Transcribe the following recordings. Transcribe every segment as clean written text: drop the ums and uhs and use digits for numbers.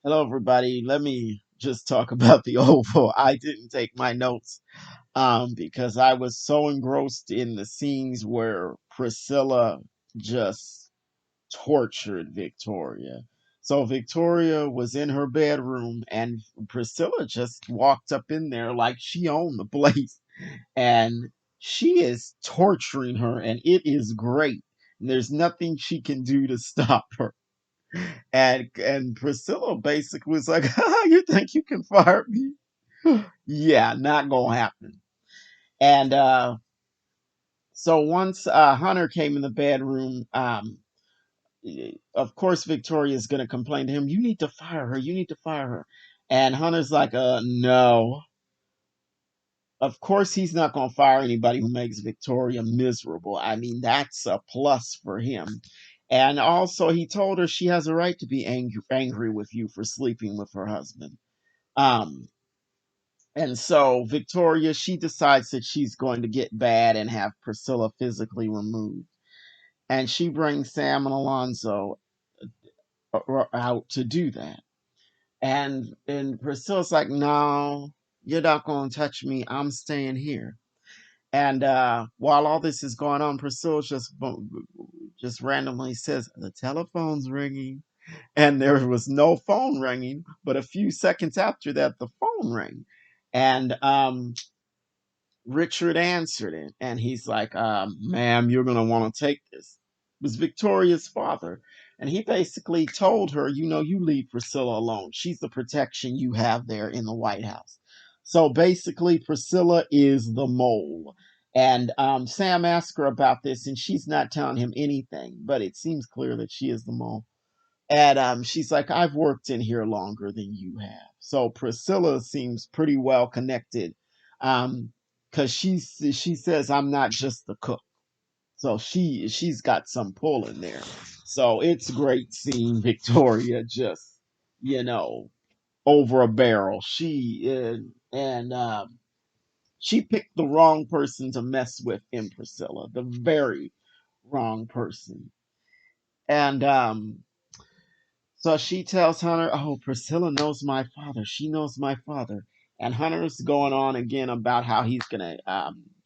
Hello, everybody. Let me just talk about the Oval. I didn't take my notes because I was so engrossed in the scenes where Priscilla just tortured Victoria. So Victoria was in her bedroom, and Priscilla just walked up in there like she owned the place, and she is torturing her, and it is great. And there's nothing she can do to stop her. And Priscilla basically was like, "You think you can fire me? Yeah, not gonna happen." And so once Hunter came in the bedroom, of course Victoria is gonna complain to him. You need to fire her. You need to fire her. And Hunter's like, no. Of course he's not gonna fire anybody who makes Victoria miserable. I mean, that's a plus for him. And also, he told her she has a right to be angry with you for sleeping with her husband. Um, and so Victoria, she decides that she's going to get bad and have Priscilla physically removed. And she brings Sam and Alonzo out to do that. And Priscilla's like, no, you're not going to touch me. I'm staying here. And while all this is going on, Priscilla just randomly says, the telephone's ringing. And there was no phone ringing, but a few seconds after that, the phone rang. And Richard answered it, and he's like, ma'am, you're going to want to take this. It was Victoria's father. And he basically told her, you leave Priscilla alone. She's the protection you have there in the White House. So basically, Priscilla is the mole. And Sam asked her about this, and she's not telling him anything, but it seems clear that she is the mole. And she's like, I've worked in here longer than you have. So Priscilla seems pretty well connected, because she says I'm not just the cook. So she's got some pull in there. So it's great seeing Victoria just, you know, over a barrel. And she picked the wrong person to mess with in Priscilla, the very wrong person. And so she tells Hunter, "Oh, Priscilla knows my father. She knows my father." And Hunter's going on again about how he's gonna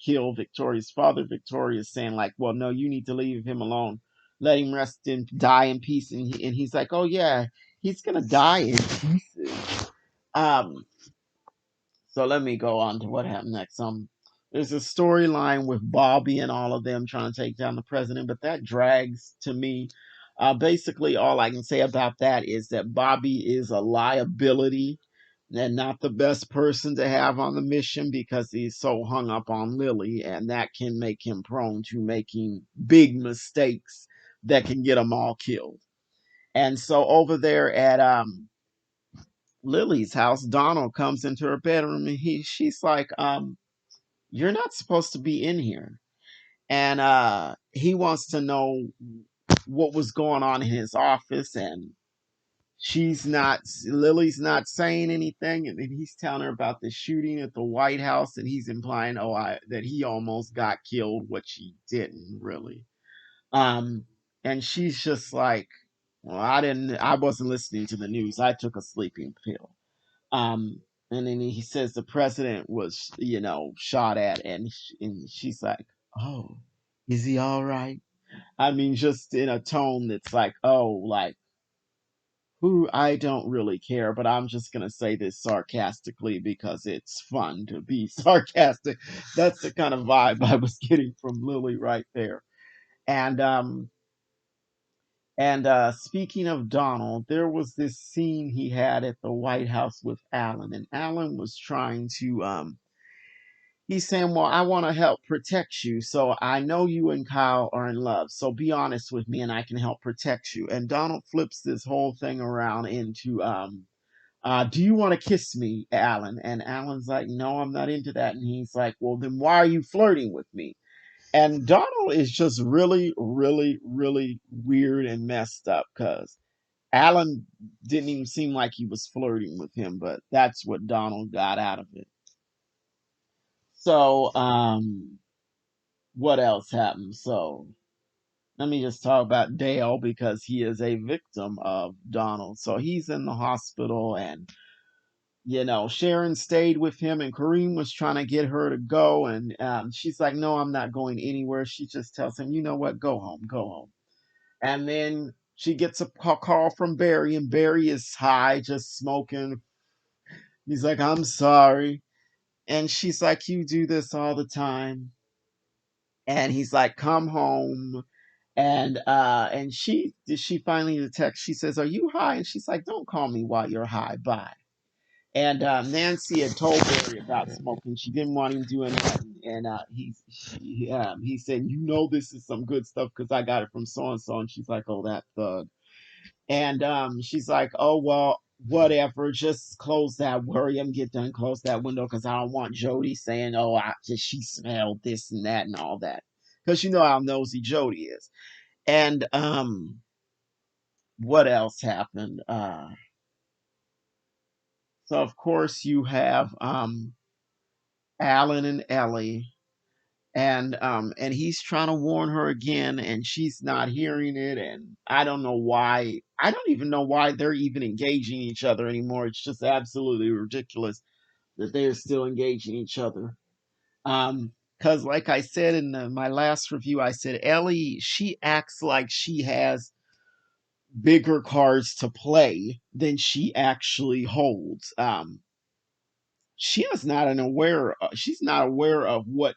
kill Victoria's father. Victoria's saying like, "Well, no, you need to leave him alone. Let him rest and die in peace." And he's like, "Oh yeah, he's gonna die in pieces." Um, so let me go on to what happened next. There's a storyline with Bobby and all of them trying to take down the president, but that drags to me. Basically, all I can say about that is that Bobby is a liability and not the best person to have on the mission because he's so hung up on Lily, and that can make him prone to making big mistakes that can get them all killed. And so over there at Lily's house, Donald comes into her bedroom and she's like, you're not supposed to be in here. And he wants to know what was going on in his office, and Lily's not saying anything, and then he's telling her about the shooting at the White House, and he's implying, that he almost got killed, which he didn't really. Um, and she's just like, well, I wasn't listening to the news. I took a sleeping pill. And then he says the president was, shot at, and she's like, "Oh, is he all right?" I mean, just in a tone that's like, "Oh, like who? I don't really care," but I'm just gonna say this sarcastically because it's fun to be sarcastic. That's the kind of vibe I was getting from Lily right there. And speaking of Donald, there was this scene he had at the White House with Alan, and Alan was trying to he's saying, "Well, I want to help protect you. So I know you and Kyle are in love. So be honest with me and I can help protect you." And Donald flips this whole thing around into, do you want to kiss me, Alan? And Alan's like, "No, I'm not into that." And he's like, "Well, then why are you flirting with me?" And Donald is just really, really, really weird and messed up because Alan didn't even seem like he was flirting with him, but that's what Donald got out of it. So, what else happened? So let me just talk about Dale because he is a victim of Donald. So he's in the hospital, and Sharon stayed with him, and Kareem was trying to get her to go, and she's like, "No, I'm not going anywhere." She just tells him, "You know what? Go home, go home." And then she gets a call from Barry, and Barry is high, just smoking. He's like, "I'm sorry," and she's like, "You do this all the time." And he's like, "Come home." And she finally detects. She says, "Are you high?" And she's like, "Don't call me while you're high. Bye." And Nancy had told Barry about smoking. She didn't want him doing that. And he said, "This is some good stuff because I got it from so and so." And she's like, "Oh, that thug." And she's like, "Oh, well, whatever. Just close that. Worry him. Get done. Close that window because I don't want Jody saying, 'Oh, she smelled this and that and all that.'" Because you know how nosy Jody is. And what else happened? So of course you have Alan and Ellie, and he's trying to warn her again, and she's not hearing it, and I don't know why. I don't even know why they're even engaging each other anymore. It's just absolutely ridiculous that they're still engaging each other. Because like I said in my last review, I said Ellie, she acts like she has bigger cards to play than she actually holds. She's not aware of what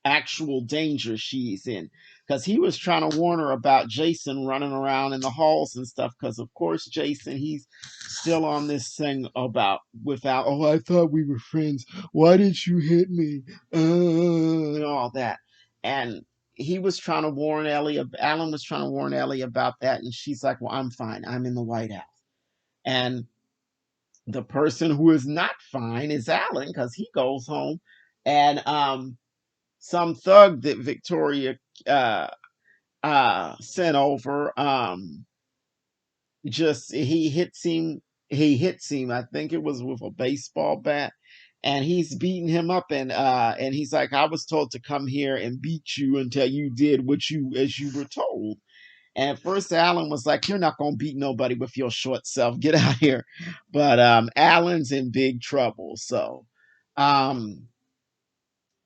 actual danger she's in, because he was trying to warn her about Jason running around in the halls and stuff, because of course Jason, he's still on this thing about without, "Oh, I thought we were friends, why did you hit me," and all that. And he was trying to warn Alan was trying to warn Ellie about that, and she's like, "Well, I'm fine, I'm in the White House." And the person who is not fine is Alan, because he goes home, and some thug that Victoria uh sent over, just he hits him, I think it was with a baseball bat, and he's beating him up, and he's like, "I was told to come here and beat you until you did what you as you were told." And at first Alan was like, "You're not gonna beat nobody with your short self, get out here." But Alan's in big trouble. So um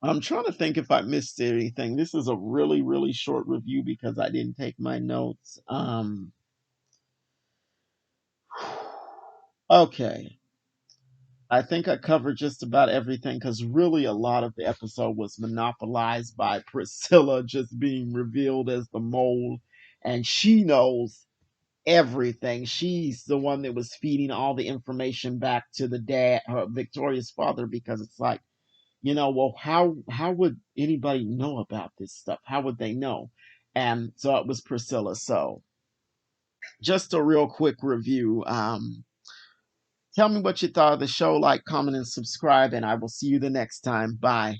I'm trying to think if I missed anything. This is a really, really short review because I didn't take my notes. Okay. I think I covered just about everything because really a lot of the episode was monopolized by Priscilla just being revealed as the mole. And she knows everything. She's the one that was feeding all the information back to the dad, Victoria's father, because it's like, well, how would anybody know about this stuff? How would they know? And so it was Priscilla. So just a real quick review. Tell me what you thought of the show. Like, comment, and subscribe, and I will see you the next time. Bye.